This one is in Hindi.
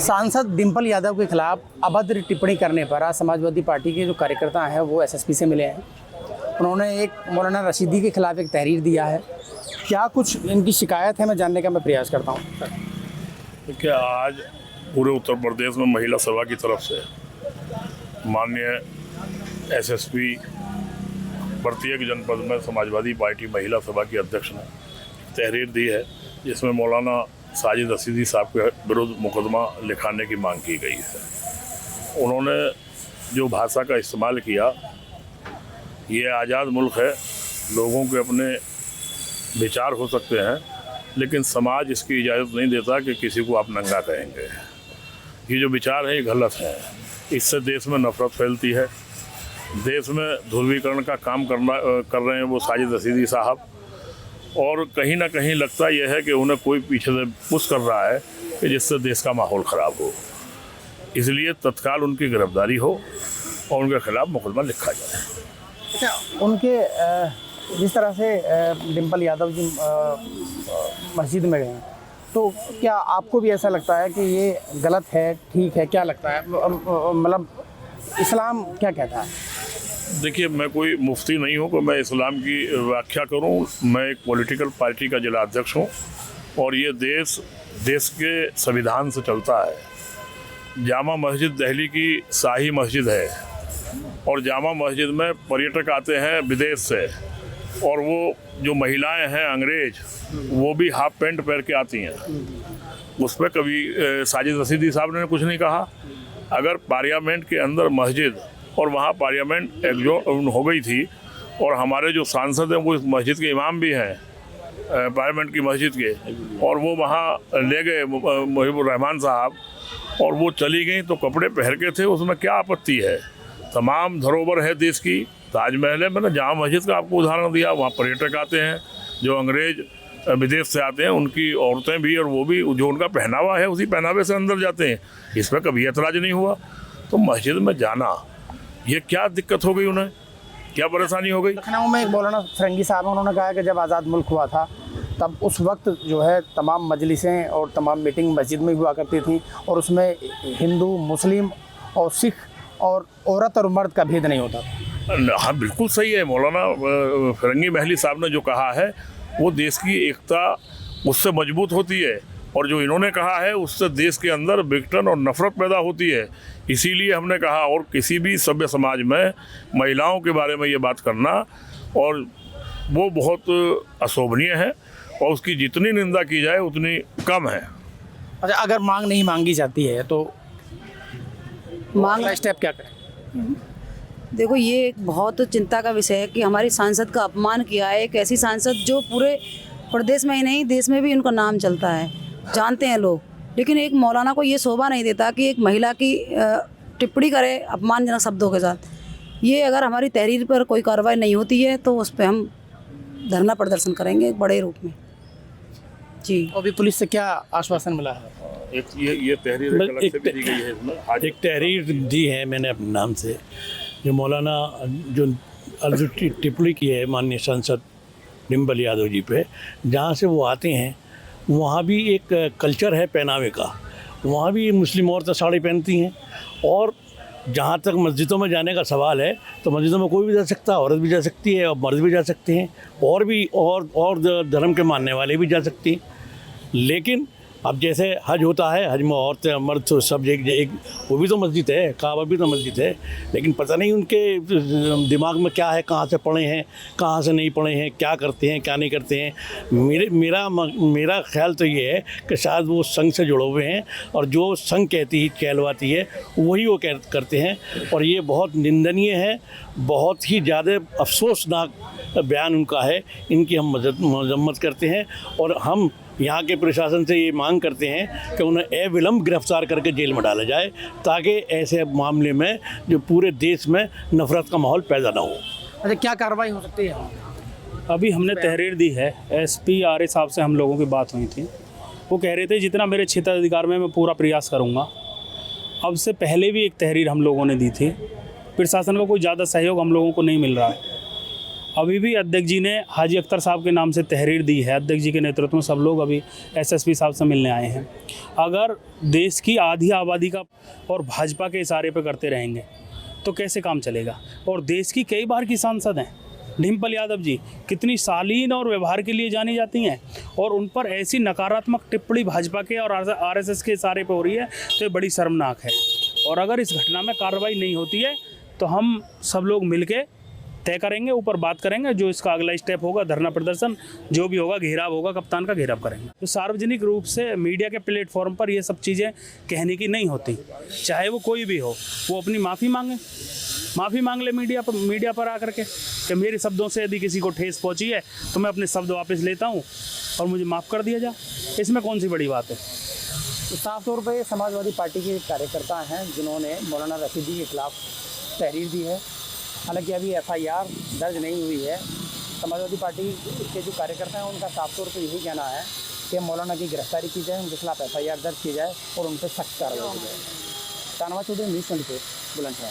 सांसद डिंपल यादव के खिलाफ अभद्र टिप्पणी करने पर आज समाजवादी पार्टी के जो कार्यकर्ता हैं वो एसएसपी से मिले हैं। उन्होंने एक मौलाना रशीदी के खिलाफ एक तहरीर दिया है। क्या कुछ इनकी शिकायत है, मैं जानने का मैं प्रयास करता हूँ। देखिए, आज पूरे उत्तर प्रदेश में महिला सभा की तरफ से माननीय एसएसपी प्रत्येक जनपद में समाजवादी पार्टी महिला सभा की अध्यक्ष ने तहरीर दी है, जिसमें मौलाना साजिद रशीदी साहब के विरुद्ध मुकदमा लिखाने की मांग की गई है। उन्होंने जो भाषा का इस्तेमाल किया, ये आज़ाद मुल्क है, लोगों के अपने विचार हो सकते हैं, लेकिन समाज इसकी इजाज़त नहीं देता कि किसी को आप नंगा कहेंगे। ये जो विचार है ये गलत है। इससे देश में नफरत फैलती है। देश में ध्रुवीकरण का काम कर रहे हैं वो साजिद रशीदी साहब, और कहीं ना कहीं लगता यह है कि उन्हें कोई पीछे से पुश कर रहा है कि जिससे देश का माहौल ख़राब हो। इसलिए तत्काल उनकी गिरफ्तारी हो और उनके खिलाफ मुकदमा लिखा जाए। अच्छा, उनके जिस तरह से डिंपल यादव जी मस्जिद में गए, तो क्या आपको भी ऐसा लगता है कि ये गलत है, ठीक है? क्या लगता है, मतलब इस्लाम क्या कहता है? देखिए, मैं कोई मुफ्ती नहीं हूँ कि मैं इस्लाम की व्याख्या करूँ। मैं एक पॉलिटिकल पार्टी का जिला अध्यक्ष हूँ और ये देश के संविधान से चलता है। जामा मस्जिद दिल्ली की शाही मस्जिद है और जामा मस्जिद में पर्यटक आते हैं विदेश से, और वो जो महिलाएं हैं अंग्रेज, वो भी हाफ पैंट पहन के आती हैं। उस पर कभी साजिद रशीदी साहब ने कुछ नहीं कहा। अगर पार्लियामेंट के अंदर मस्जिद, और वहाँ पार्लियामेंट एग्जॉर्न हो गई थी, और हमारे जो सांसद हैं वो इस मस्जिद के इमाम भी हैं, पार्लियामेंट की मस्जिद के, और वो वहाँ ले गए मुहिबुर रहमान साहब, और वो चली गई तो कपड़े पहन के थे, उसमें क्या आपत्ति है? तमाम धरोहर है देश की। ताजमहल है, मैंने जहाँ मस्जिद का आपको उदाहरण दिया, वहाँ पर्यटक आते हैं जो अंग्रेज विदेश से आते हैं, उनकी औरतें भी, और वो भी जो उनका पहनावा है उसी पहनावे से अंदर जाते हैं। इस पर कभी एतराज़ नहीं हुआ। तो मस्जिद में जाना, ये क्या दिक्कत हो गई उन्हें, क्या परेशानी हो गई? लखनऊ में एक मौलाना फरंगी साहब, उन्होंने कहा कि जब आज़ाद मुल्क हुआ था तब उस वक्त जो है तमाम मजलिसें और तमाम मीटिंग मस्जिद में हुआ करती थी, और उसमें हिंदू, मुस्लिम और सिख और औरत और मर्द का भेद नहीं होता था। हाँ, बिल्कुल सही है। मौलाना फरंगी महली साहब ने जो कहा है वो देश की एकता उससे मजबूत होती है, और जो इन्होंने कहा है उससे देश के अंदर विघटन और नफरत पैदा होती है। इसीलिए हमने कहा, और किसी भी सभ्य समाज में महिलाओं के बारे में ये बात करना, और वो बहुत अशोभनीय है, और उसकी जितनी निंदा की जाए उतनी कम है। अच्छा, अगर मांग नहीं मांगी जाती है तो मांग स्टेप क्या करें? देखो, ये एक बहुत चिंता का विषय है कि हमारी सांसद का अपमान किया है। एक ऐसी सांसद जो पूरे प्रदेश में ही नहीं, देश में भी उनका नाम चलता है, जानते हैं लोग, लेकिन एक मौलाना को ये शोभा नहीं देता कि एक महिला की टिप्पणी करे अपमानजनक शब्दों के साथ। ये अगर हमारी तहरीर पर कोई कार्रवाई नहीं होती है तो उस पर हम धरना प्रदर्शन करेंगे एक बड़े रूप में। जी, अभी पुलिस से क्या आश्वासन मिला है? ये तहरीर एक तहरीर दी है मैंने अपने नाम से, जो मौलाना जो टिप्पणी की है माननीय सांसद डिंपल यादव जी पे, जहाँ से वो आते हैं वहाँ भी एक कल्चर है पहनावे का। वहाँ भी मुस्लिम औरतें साड़ी पहनती हैं, और जहाँ तक मस्जिदों में जाने का सवाल है तो मस्जिदों में कोई भी जा सकता है, औरत भी जा सकती है और मर्द भी जा सकते हैं, और भी और धर्म के मानने वाले भी जा सकती हैं। लेकिन अब जैसे हज होता है, हज में औरतें मर्द तो सब एक वो भी तो मस्जिद है, काबा भी तो मस्जिद है, लेकिन पता नहीं उनके दिमाग में क्या है, कहाँ से पढ़े हैं, कहाँ से नहीं पढ़े हैं, क्या करते हैं, क्या नहीं करते हैं। मेरा ख्याल तो ये है कि शायद वो संघ से जुड़े हुए हैं, और जो संघ कहलवाती है वही वो करते हैं, और ये बहुत निंदनीय है। बहुत ही ज़्यादा अफसोसनाक बयान उनका है। इनकी हम मजम्मत करते हैं, और हम यहाँ के प्रशासन से ये मांग करते हैं कि उन्हें अविलंब गिरफ्तार करके जेल में डाला जाए, ताकि ऐसे मामले में जो पूरे देश में नफरत का माहौल पैदा ना हो। अच्छा, क्या कार्रवाई हो सकती है? अभी हमने तहरीर दी है। एसपी आरए साहब से हम लोगों की बात हुई थी, वो कह रहे थे जितना मेरे क्षेत्राधिकार में मैं पूरा प्रयास करूँगा। अब से पहले भी एक तहरीर हम लोगों ने दी थी, प्रशासन का कोई ज़्यादा सहयोग हम लोगों को नहीं मिल रहा है। अभी भी अध्यक्ष जी ने हाजी अख्तर साहब के नाम से तहरीर दी है। अध्यक्ष जी के नेतृत्व में सब लोग अभी एसएसपी साहब से मिलने आए हैं। अगर देश की आधी आबादी का और भाजपा के इशारे पे करते रहेंगे तो कैसे काम चलेगा। और देश की कई बार की सांसद हैं डिम्पल यादव जी, कितनी शालीन और व्यवहार के लिए जानी जाती हैं, और उन पर ऐसी नकारात्मक टिप्पणी भाजपा के और आरएसएस के इशारे पे हो रही है तो ये बड़ी शर्मनाक है। और अगर इस घटना में कार्रवाई नहीं होती है तो हम सब लोग मिलके तय करेंगे, ऊपर बात करेंगे, जो इसका अगला स्टेप होगा धरना प्रदर्शन, जो भी होगा घेराव होगा, कप्तान का घेराव करेंगे। तो सार्वजनिक रूप से मीडिया के प्लेटफॉर्म पर ये सब चीज़ें कहने की नहीं होती, चाहे वो कोई भी हो, वो अपनी माफ़ी मांग ले मीडिया पर आकर के कि मेरे शब्दों से यदि किसी को ठेस पहुंची है तो मैं अपने शब्द वापस लेता हूं और मुझे माफ़ कर दिया जाए, इसमें कौन सी बड़ी बात है। तो साफ तौर पर समाजवादी पार्टी के कार्यकर्ता हैं जिन्होंने मौलाना रशीदी के खिलाफ तहरीर दी है। हालांकि अभी FIR दर्ज नहीं हुई है। समाजवादी पार्टी के जो कार्यकर्ता हैं उनका साफ तौर पर यही कहना है कि मौलाना की गिरफ्तारी की जाए, उनके खिलाफ FIR दर्ज की जाए और उन पर सख्त कार्रवाई की जाए। तानवा चौधरी, न्यूज़ 24, बुलंदशहर।